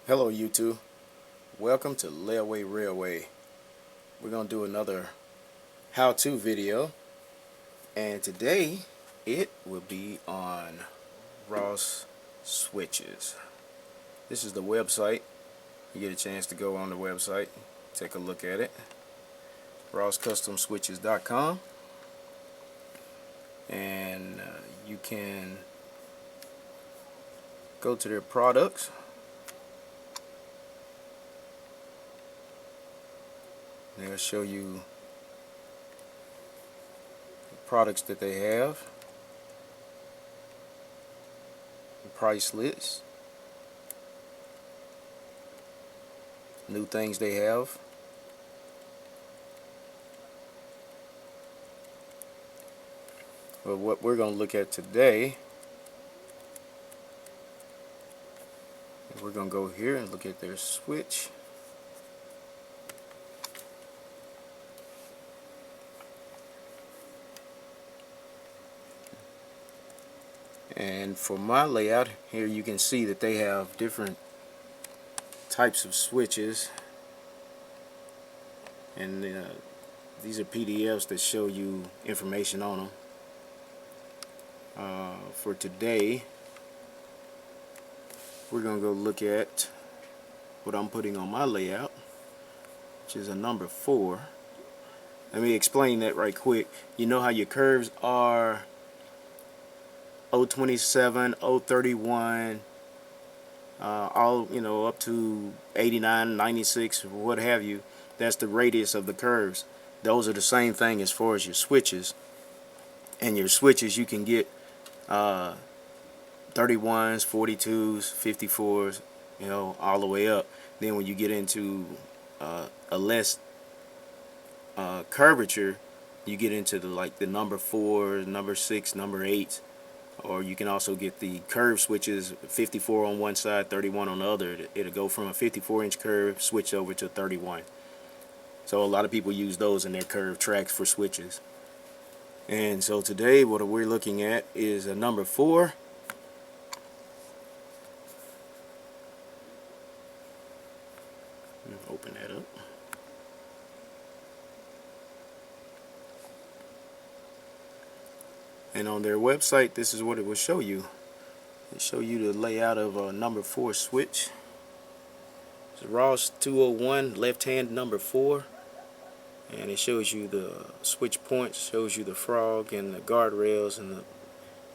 Hello YouTube, welcome to Layaway Railway. We're going to do another how-to video, and today it will be on Ross switches. This is the website. You get a chance to go on the website, take a look at it, rosscustomswitches.com, and you can go to their products. They'll show you the products that they have, the price list, new things they have. But what we're going to look at today, we're going to go here and look at their switch. And for my layout, here you can see that they have different types of switches. And these are PDFs that show you information on them. For today, we're going to go look at what I'm putting on my layout, which is a number 4. Let me explain that right quick. You know how your curves are 027, 031, all, up to 89, 96, what have you. That's the radius of the curves. Those are the same thing as far as your switches. And your switches, you can get 31s, 42s, 54s, all the way up. Then when you get into a less curvature, you get into the number 4, number 6, number 8. Or you can also get the curve switches, 54 on one side, 31 on the other. It'll go from a 54-inch curve, switch over to 31. So a lot of people use those in their curve tracks for switches. And so today what we're looking at is a number 4. Open that up. And on their website, this is what it will show you. It'll show you the layout of a number 4 switch. It's a Ross 201 left hand number 4. And it shows you the switch points, shows you the frog and the guardrails, and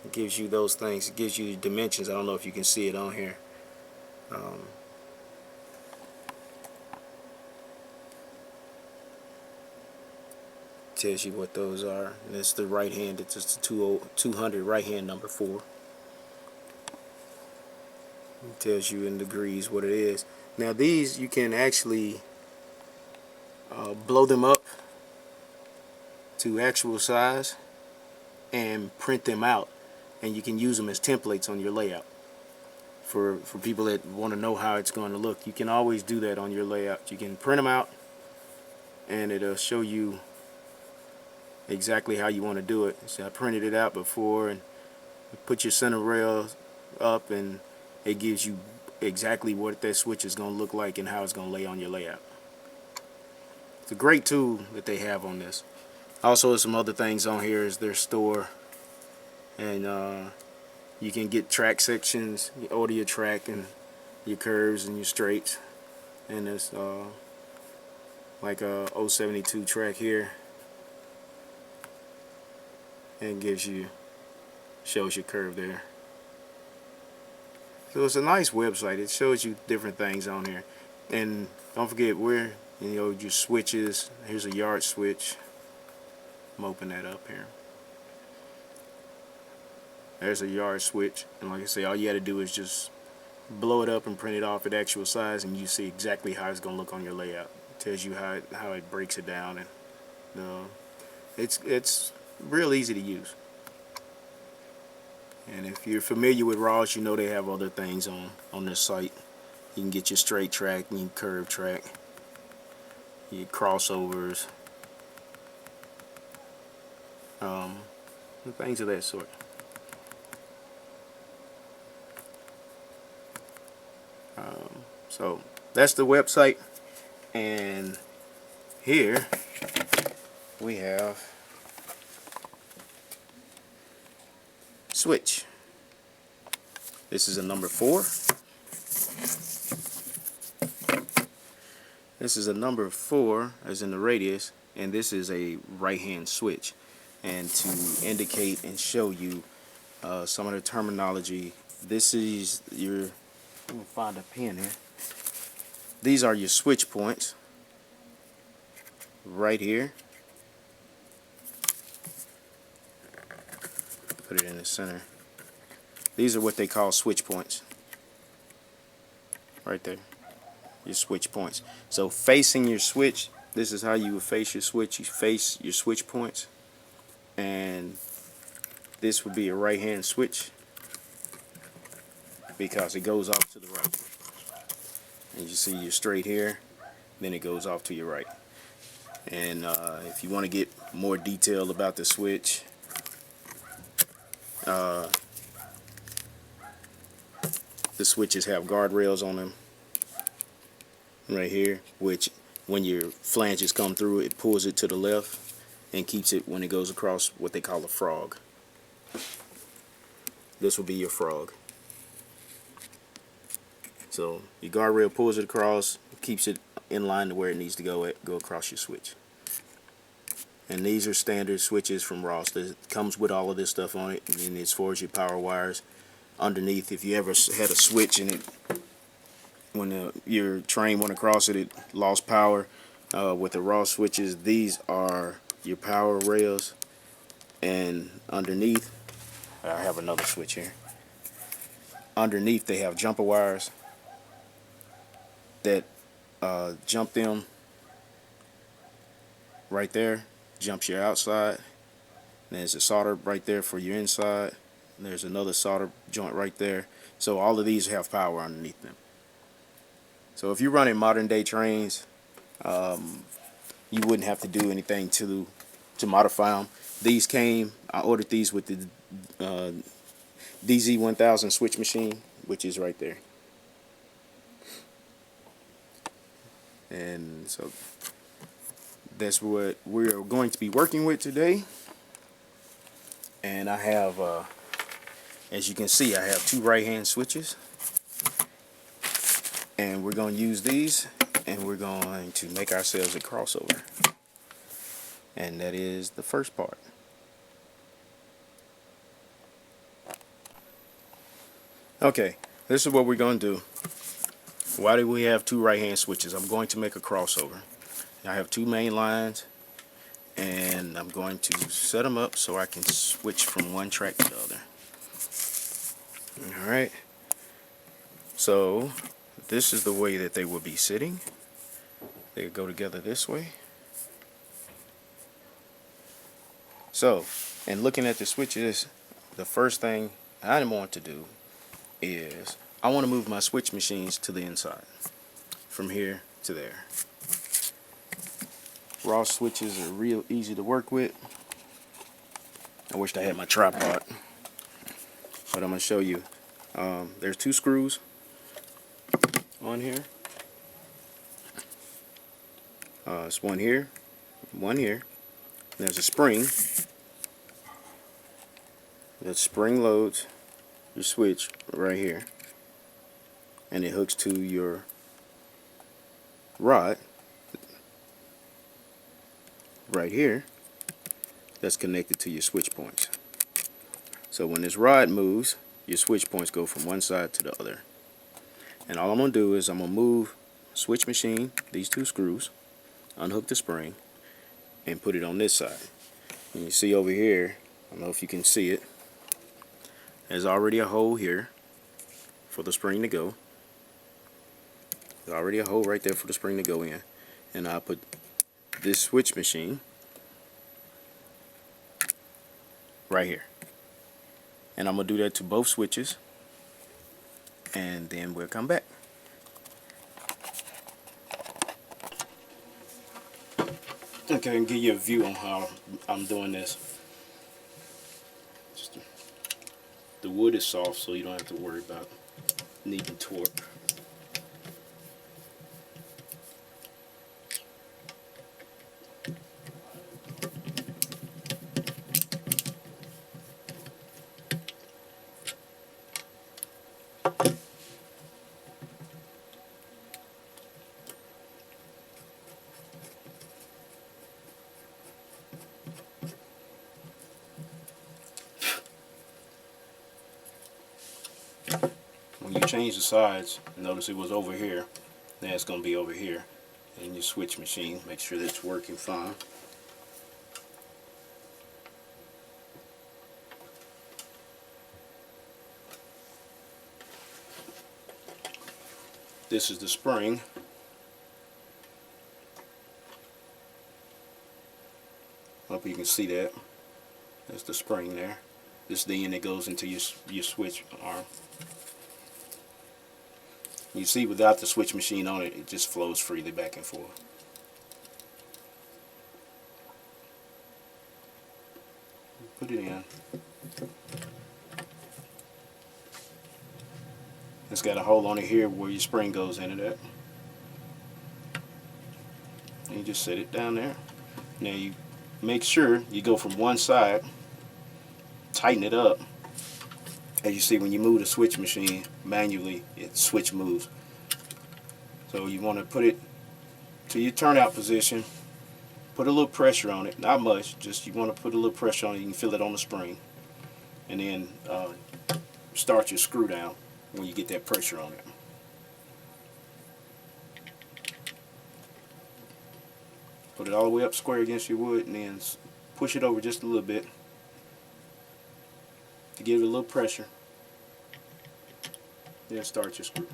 it gives you those things. It gives you the dimensions. I don't know if you can see it on here. Tells you what those are. And it's the right hand. It's just the 200 right hand number 4. It tells you in degrees what it is. Now these you can actually blow them up to actual size and print them out, and you can use them as templates on your layout. For people that want to know how it's going to look, you can always do that on your layout. You can print them out and it'll show you exactly how you want to do it. So I printed it out before, and put your center rail up, and it gives you exactly what that switch is going to look like and how it's going to lay on your layout. It's a great tool that they have on this. Also, there's some other things on here. Is their store, and you can get track sections, you order your track and your curves and your straights. And there's like a 072 track here, and shows your curve there. So it's a nice website. It shows you different things on here. And don't forget where your switches. Here's a yard switch. I'm open that up here. There's a yard switch, and like I say, all you got to do is just blow it up and print it off at actual size, and you see exactly how it's going to look on your layout. It tells you how it breaks it down, and it's real easy to use. And if you're familiar with Ross, you know they have other things on their site. You can get your straight track and your curve track, your crossovers, things of that sort. So that's the website, and here we have switch. This is a number 4. This is a number 4 as in the radius, and this is a right hand switch. And to indicate and show you some of the terminology, this is your, let me find a pen here. These are your switch points right here. Put it in the center. These are what they call switch points. Right there. Your switch points. So facing your switch, this is how you would face your switch. You face your switch points. And this would be a right hand switch because it goes off to the right. And you see you're straight here, then it goes off to your right. And if you want to get more detail about the switch, the switches have guardrails on them right here, which when your flanges come through, it pulls it to the left and keeps it when it goes across what they call a frog. This will be your frog. So your guardrail pulls it across, keeps it in line to where it needs to go across your switch. And these are standard switches from Ross. It comes with all of this stuff on it, and as far as your power wires underneath, if you ever had a switch and it, when your train went across it, it lost power. With the Ross switches, these are your power rails, and underneath, I have another switch here. Underneath, they have jumper wires that jump them right there, jumps your outside. And there's a solder right there for your inside. And there's another solder joint right there. So all of these have power underneath them. So if you're running modern day trains, you wouldn't have to do anything to modify them. These came, I ordered these with the DZ1000 switch machine, which is right there. And so that's what we're going to be working with today. And I have, as you can see, I have 2 right hand switches. And we're going to use these, and we're going to make ourselves a crossover. And that is the first part. Okay, this is what we're going to do. Why do we have 2 right hand switches? I'm going to make a crossover. I have 2 main lines, and I'm going to set them up so I can switch from one track to the other. Alright, so this is the way that they will be sitting. They go together this way. So, and looking at the switches, the first thing I want to do is I want to move my switch machines to the inside, from here to there. Ross switches are real easy to work with. I wish I had my tripod, but I'm going to show you. There's 2 screws on here. It's one here, one here. There's a spring. The spring loads your switch right here, and it hooks to your rod right here that's connected to your switch points. So when this rod moves, your switch points go from one side to the other. And all I'm going to do is I'm going to move switch machine, these 2 screws, unhook the spring, and put it on this side. And you see over here, I don't know if you can see it, there's already a hole here for the spring to go. There's already a hole right there for the spring to go in. And I'll put this switch machine right here. And I'm going to do that to both switches, and then we'll come back. Okay, I can give you a view on how I'm doing this. The wood is soft, so you don't have to worry about needing torque. When you change the sides, notice it was over here. Now it's going to be over here. And your switch machine, make sure that it's working fine. This is the spring. Hope you can see that. That's the spring there. This is the end that goes into your switch arm. You see, without the switch machine on it, it just flows freely back and forth. Put it in. It's got a hole on it here where your spring goes into that. And you just set it down there. Now you make sure you go from one side, tighten it up. As you see, when you move the switch machine manually, it switch moves. So you want to put it to your turnout position, put a little pressure on it, not much, just you want to put a little pressure on it. You can feel it on the spring, and then start your screw down when you get that pressure on it. Put it all the way up square against your wood, and then push it over just a little bit to give it a little pressure. Then start your screw.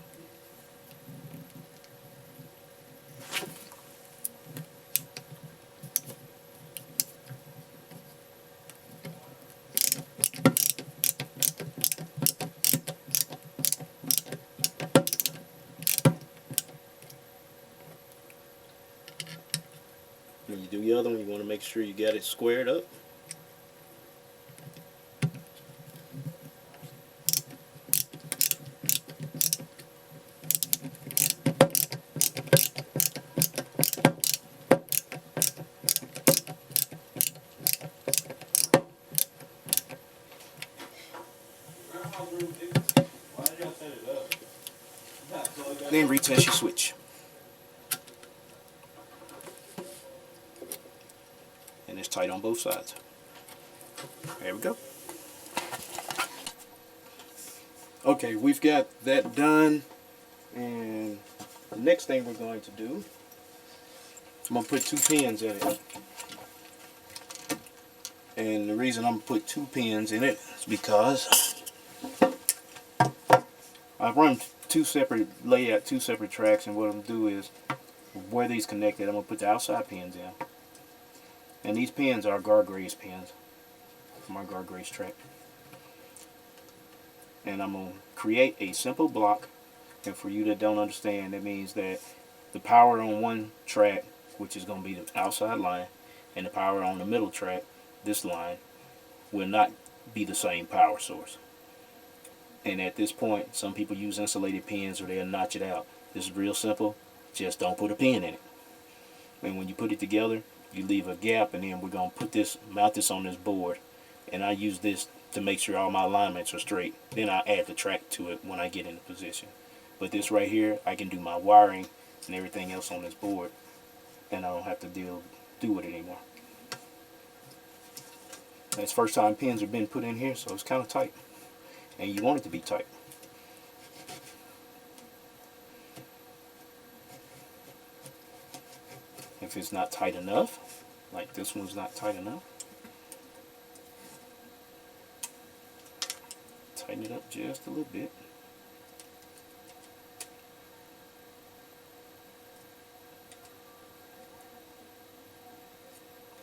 When you do the other one, you want to make sure you got it squared up. Then retest your switch. And it's tight on both sides. There we go. Okay, we've got that done. And the next thing we're going to do, I'm going to put 2 pins in it. And the reason I'm going to put 2 pins in it is because I've run 2 separate tracks, and what I'm going to do is, where these connected, I'm going to put the outside pins in. And these pins are Gargrace pins for my Gargrace track. And I'm going to create a simple block, and for you that don't understand, that means that the power on one track, which is going to be the outside line, and the power on the middle track, this line, will not be the same power source. And at this point, some people use insulated pins or they'll notch it out. This is real simple. Just don't put a pin in it. And when you put it together, you leave a gap, and then we're going to put this, mount this on this board. And I use this to make sure all my alignments are straight. Then I add the track to it when I get into position. But this right here, I can do my wiring and everything else on this board, and I don't have to do with it anymore. And it's first time pins have been put in here, so it's kind of tight. And you want it to be tight. If it's not tight enough, like this one's not tight enough, tighten it up just a little bit.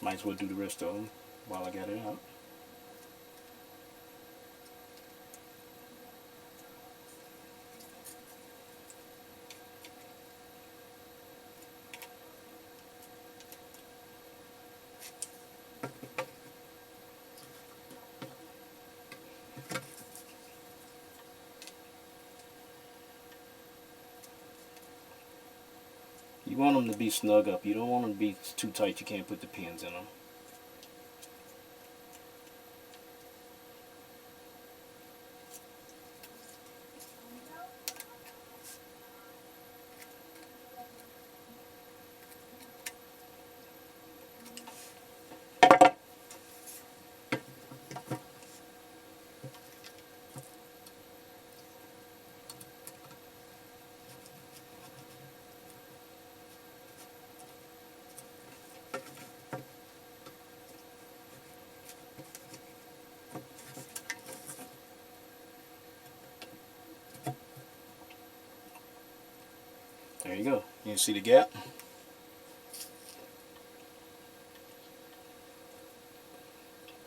Might as well do the rest of them while I got it out. You want them to be snug up. You don't want them to be too tight you can't put the pins in them. There you go. You can see the gap.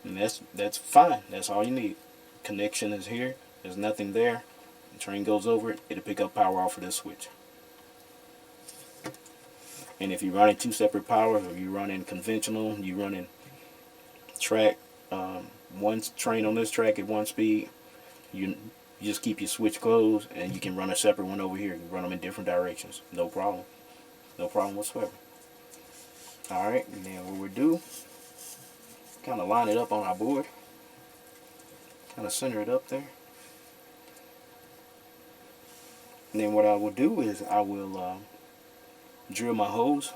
And that's fine. That's all you need. Connection is here. There's nothing there. The train goes over it. It'll pick up power off of this switch. And if you're running two separate powers, or you're running conventional, you're running track, one train on this track at one speed, you just keep your switch closed, and you can run a separate one over here. You run them in different directions. No problem. No problem whatsoever. Alright, and then what we'll do, kind of line it up on our board. Kind of center it up there. And then what I will do is I will drill my holes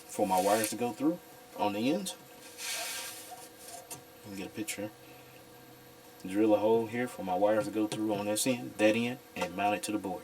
for my wires to go through on the ends. You can get a picture. Drill a hole here for my wires to go through on this end, that end, and mount it to the board.